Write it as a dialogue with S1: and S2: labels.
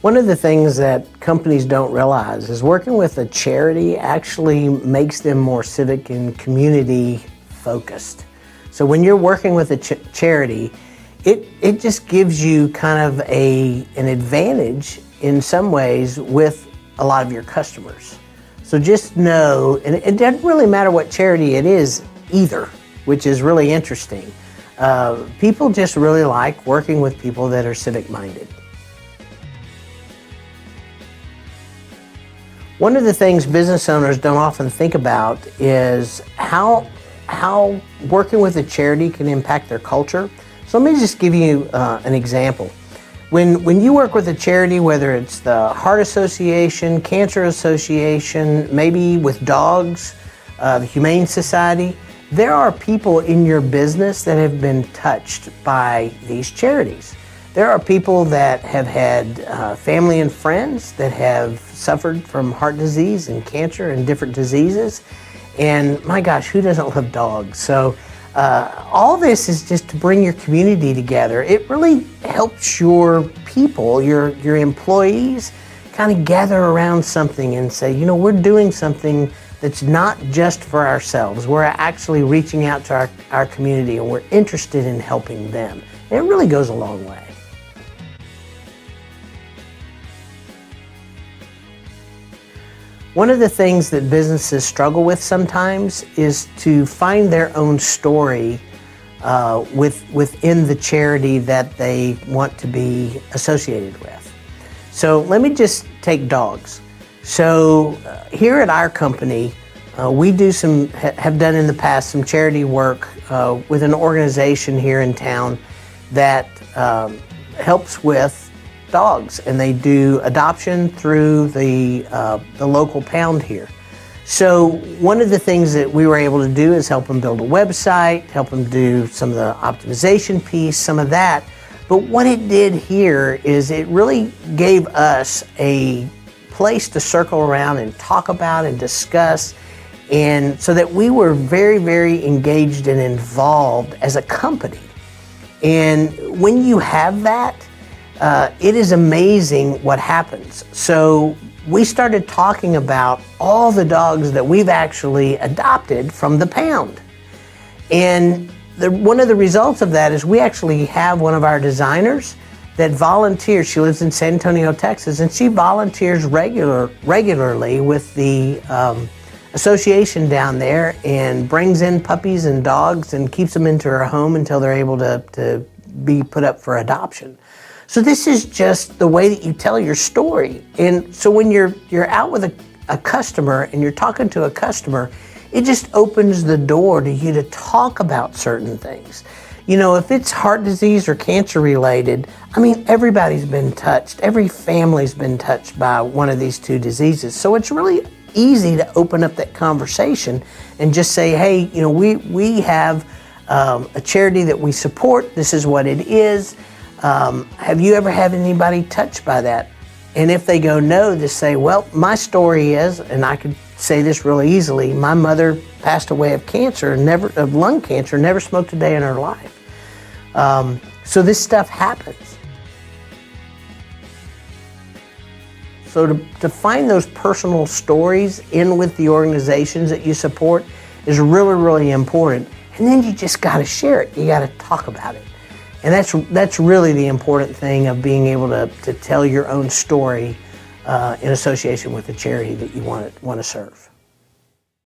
S1: One of the things that companies don't realize is working with a charity actually makes them more civic and community focused. So when you're working with a charity, it just gives you kind of an advantage in some ways with a lot of your customers. So just know, and it doesn't really matter what charity it is either, which is really interesting. People just really like working with people that are civic minded. One of the things business owners don't often think about is how working with a charity can impact their culture. So let me just give you an example. When you work with a charity, whether it's the Heart Association, Cancer Association, maybe with dogs, the Humane Society, there are people in your business that have been touched by these charities. There are people that have had family and friends that have suffered from heart disease and cancer and different diseases. And my gosh, who doesn't love dogs? So all this is just to bring your community together. It really helps your people, your employees, kind of gather around something and say, you know, we're doing something that's not just for ourselves. We're actually reaching out to our community and we're interested in helping them. And it really goes a long way. One of the things that businesses struggle with sometimes is to find their own story within the charity that they want to be associated with. So let me just take dogs. So here at our company, we have done in the past some charity work with an organization here in town that helps with dogs, and they do adoption through the local pound here. So one of the things that we were able to do is help them build a website, help them do some of the optimization piece, some of that. But what it did here is it really gave us a place to circle around and talk about and discuss, and so that we were very, very engaged and involved as a company. And when you have that, it is amazing what happens. So we started talking about all the dogs that we've actually adopted from the pound. And one of the results of that is we actually have one of our designers that volunteers. She lives in San Antonio, Texas, and she volunteers regularly with the association down there and brings in puppies and dogs and keeps them into her home until they're able to be put up for adoption. So this is just the way that you tell your story. And so when you're out with a customer and you're talking to a customer, it just opens the door to you to talk about certain things. You know, if it's heart disease or cancer related, I mean, everybody's been touched. Every family's been touched by one of these two diseases. So it's really easy to open up that conversation and just say, hey, you know, we have a charity that we support. This is what it is. Have you ever had anybody touched by that? And if they go no, just say, well, my story is, and I could say this really easily, my mother passed away of cancer, of lung cancer, never smoked a day in her life. So this stuff happens. So to find those personal stories in with the organizations that you support is really, really important. And then you just got to share it. You got to talk about it. And that's really the important thing of being able to tell your own story in association with the charity that you want to serve.